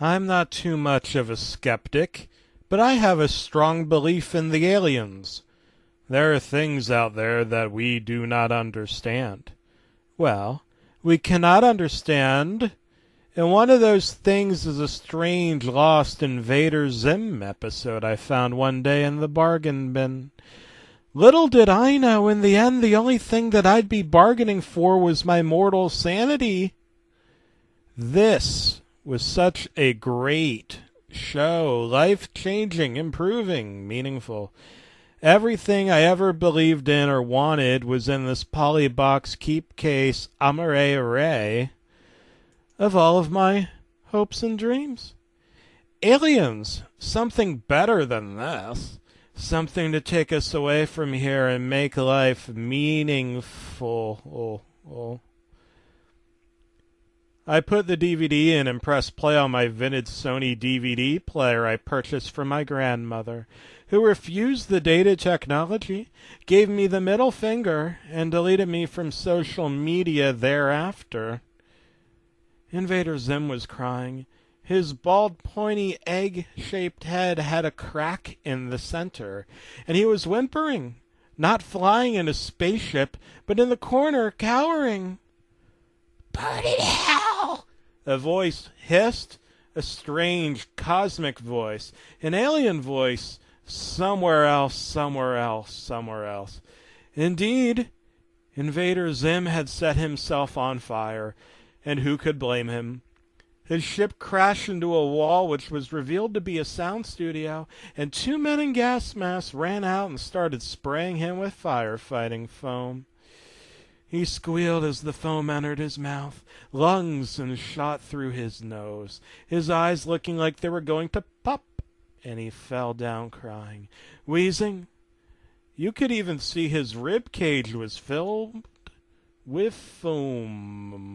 I'm not too much of a skeptic, but I have a strong belief in the aliens. There are things out there that we do not understand. Well, we cannot understand, and one of those things is a strange lost Invader Zim episode I found one day in the bargain bin. Little did I know, in the end, the only thing that I'd be bargaining for was my mortal sanity. This was such a great show, life-changing, improving, meaningful. Everything I ever believed in or wanted was in this polybox keep case amare array of all of my hopes and dreams. Aliens, something better than this. Something to take us away from here and make life meaningful. I put the DVD in and pressed play on my vintage Sony DVD player I purchased from my grandmother, who refused the data technology, gave me the middle finger, and deleted me from social media thereafter. Invader Zim was crying. His bald, pointy, egg-shaped head had a crack in the center, and he was whimpering, not flying in a spaceship, but in the corner, cowering. "Burn in hell!" A voice hissed, a strange, cosmic voice, an alien voice, somewhere else, somewhere else, somewhere else. Indeed, Invader Zim had set himself on fire, and who could blame him? His ship crashed into a wall which was revealed to be a sound studio, and two men in gas masks ran out and started spraying him with firefighting foam. He squealed as the foam entered his mouth, lungs, and shot through his nose, his eyes looking like they were going to pop, and he fell down crying, wheezing. You could even see his rib cage was filled with foam.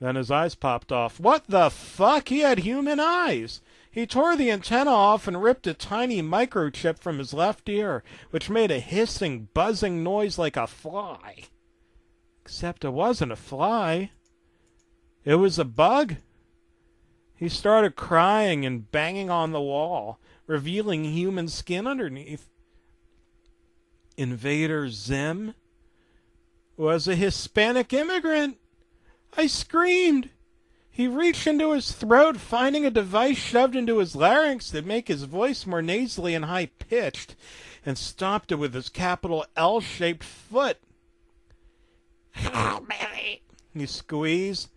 Then his eyes popped off. What the fuck? He had human eyes! He tore the antenna off and ripped a tiny microchip from his left ear, which made a hissing, buzzing noise like a fly. Except it wasn't a fly. It was a bug. He started crying and banging on the wall, revealing human skin underneath. Invader Zim was a Hispanic immigrant. I screamed. He reached into his throat, finding a device shoved into his larynx that make his voice more nasally and high-pitched, and stopped it with his capital L-shaped foot. "How many?" he squeezed.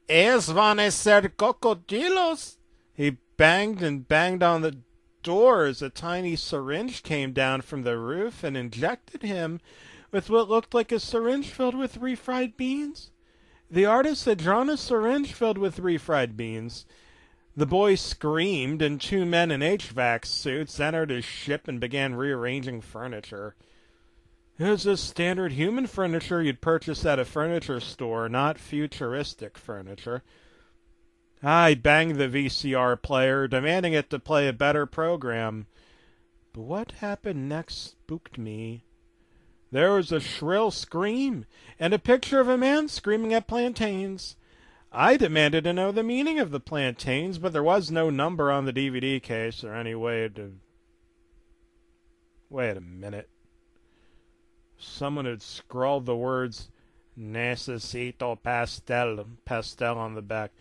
"Es van a ser cocodrilos." He banged and banged on the door as a tiny syringe came down from the roof and injected him with what looked like a syringe filled with refried beans. The artist had drawn a syringe filled with refried beans. The boy screamed, and two men in HVAC suits entered his ship and began rearranging furniture. It was just standard human furniture you'd purchase at a furniture store, not futuristic furniture. I banged the VCR player, demanding it to play a better program. But what happened next spooked me. There was a shrill scream, and a picture of a man screaming at plantains. I demanded to know the meaning of the plantains, but there was no number on the DVD case or any way to... Wait a minute. Someone had scrawled the words "Necesito pastel on the back.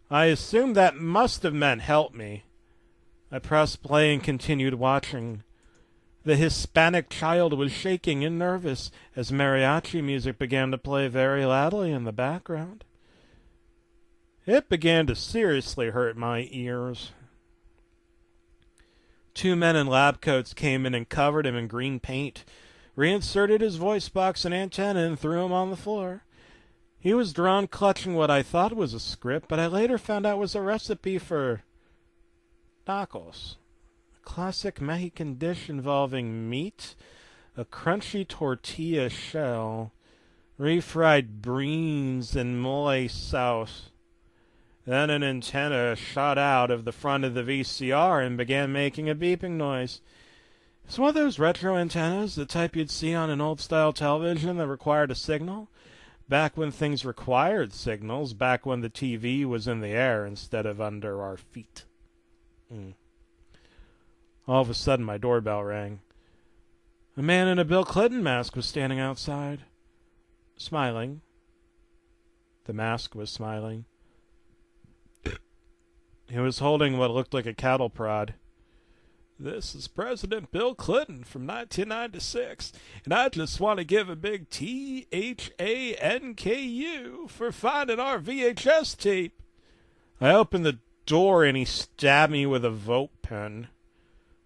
I assumed that must have meant help me. I pressed play and continued watching. The Hispanic child was shaking and nervous as mariachi music began to play very loudly in the background. It began to seriously hurt my ears. Two men in lab coats came in and covered him in green paint, reinserted his voice box and antenna, and threw him on the floor. He was drawn clutching what I thought was a script, but I later found out was a recipe for tacos. Classic Mexican dish involving meat, a crunchy tortilla shell, refried beans, and mole sauce. Then an antenna shot out of the front of the VCR and began making a beeping noise. It's one of those retro antennas, the type you'd see on an old-style television that required a signal, Back when things required signals, back when the TV was in the air instead of under our feet. All of a sudden, my doorbell rang. A man in a Bill Clinton mask was standing outside, smiling. The mask was smiling. He was holding what looked like a cattle prod. This is President Bill Clinton from 1996, and I just want to give a big THANKU for finding our VHS tape. I opened the door and he stabbed me with a vote pen.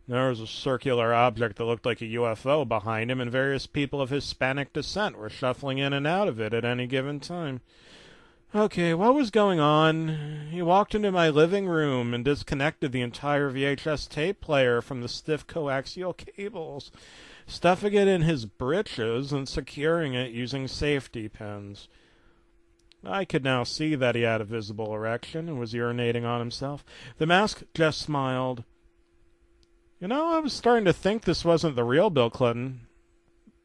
There was a circular object that looked like a UFO behind him, and various people of Hispanic descent were shuffling in and out of it at any given time. Okay, what was going on? He walked into my living room and disconnected the entire VHS tape player from the stiff coaxial cables, stuffing it in his britches and securing it using safety pins. I could now see that he had a visible erection and was urinating on himself. The mask just smiled. You know, I was starting to think this wasn't the real Bill Clinton,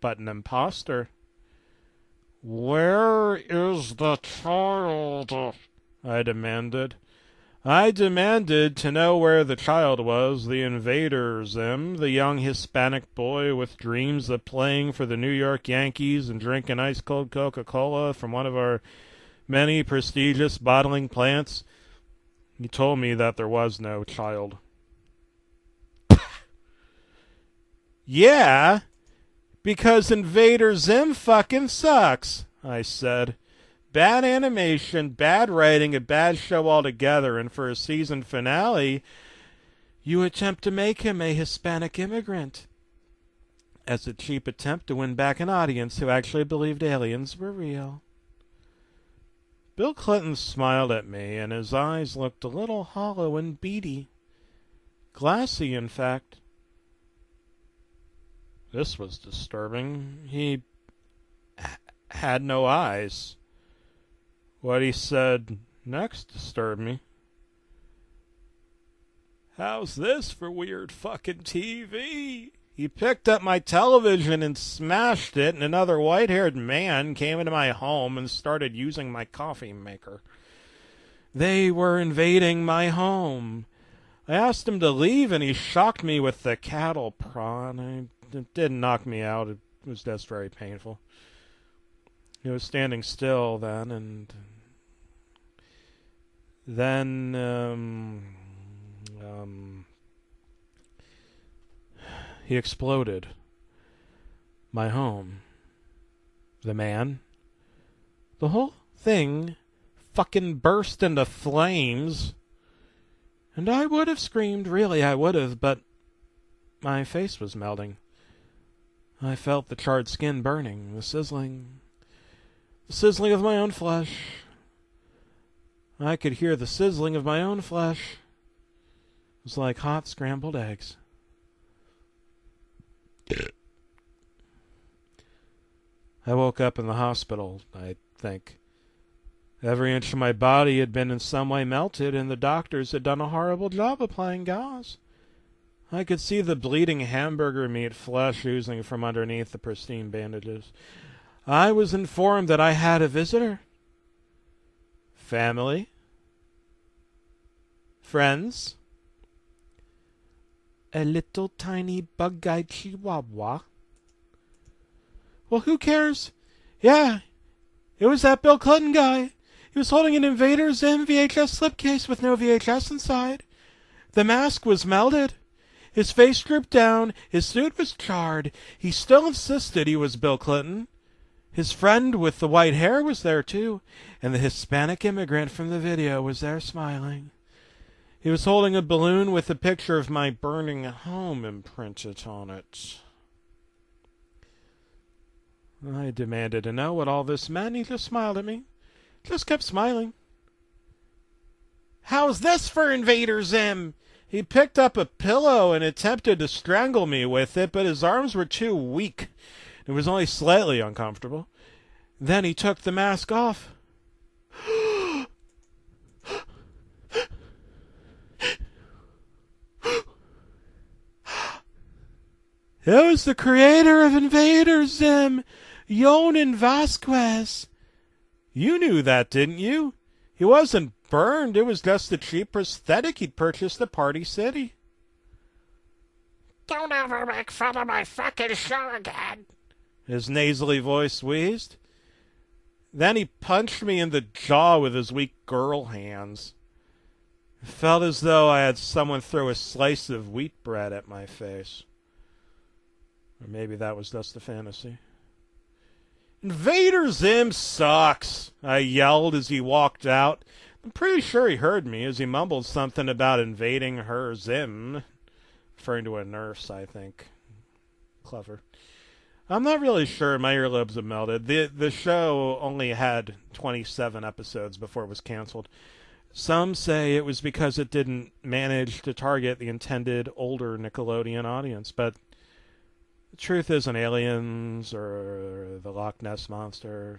but an imposter. Where is the child? I demanded. I demanded to know where the child was, the Invader, Zim, the young Hispanic boy with dreams of playing for the New York Yankees and drinking ice-cold Coca-Cola from one of our many prestigious bottling plants. He told me that there was no child. Yeah, because Invader Zim fucking sucks, I said. Bad animation, bad writing, a bad show altogether, and for a season finale, you attempt to make him a Hispanic immigrant as a cheap attempt to win back an audience who actually believed aliens were real. Bill Clinton smiled at me, and his eyes looked a little hollow and beady. Glassy, in fact. This was disturbing. He had no eyes. What he said next disturbed me. How's this for weird fucking TV? He picked up my television and smashed it, and another white-haired man came into my home and started using my coffee maker. They were invading my home. I asked him to leave, and he shocked me with the cattle prod. It didn't knock me out. It was just very painful. He was standing still then, and then he exploded. My home. The man. The whole thing fucking burst into flames. And I would have screamed, really I would have, but my face was melting. I felt the charred skin burning, the sizzling of my own flesh. I could hear the sizzling of my own flesh. It was like hot scrambled eggs. I woke up in the hospital, I think. Every inch of my body had been in some way melted, and the doctors had done a horrible job applying gauze. I could see the bleeding hamburger meat flesh oozing from underneath the pristine bandages. I was informed that I had a visitor. Family. Friends. A little tiny bug-eyed chihuahua. Well, who cares? Yeah, it was that Bill Clinton guy. He was holding an Invader Zim VHS slipcase with no VHS inside. The mask was melted. His face drooped down. His suit was charred. He still insisted he was Bill Clinton. His friend with the white hair was there, too, and the Hispanic immigrant from the video was there smiling. He was holding a balloon with a picture of my burning home imprinted on it. I demanded to know what all this meant. He just smiled at me. Just kept smiling. How's this for Invader Zim? He picked up a pillow and attempted to strangle me with it, but his arms were too weak. It was only slightly uncomfortable. Then he took the mask off. It was the creator of Invader Zim, Yonan Vasquez. You knew that, didn't you? He wasn't burned. It was just a cheap prosthetic he'd purchased at Party City. Don't ever make fun of my fucking show again. His nasally voice wheezed. Then he punched me in the jaw with his weak girl hands. It felt as though I had someone throw a slice of wheat bread at my face. Or maybe that was just a fantasy. Invader Zim sucks, I yelled as he walked out. I'm pretty sure he heard me as he mumbled something about invading her Zim. Referring to a nurse, I think. Clever. I'm not really sure. My earlobes have melted. The show only had 27 episodes before it was canceled. Some say it was because it didn't manage to target the intended older Nickelodeon audience, but the truth isn't aliens or the Loch Ness Monster,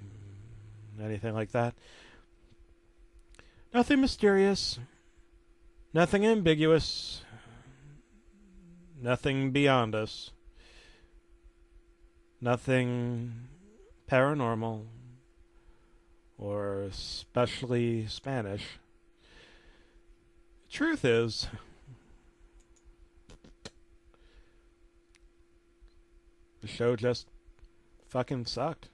anything like that. Nothing mysterious, nothing ambiguous, nothing beyond us, nothing paranormal or especially Spanish. The truth is, the show just fucking sucked.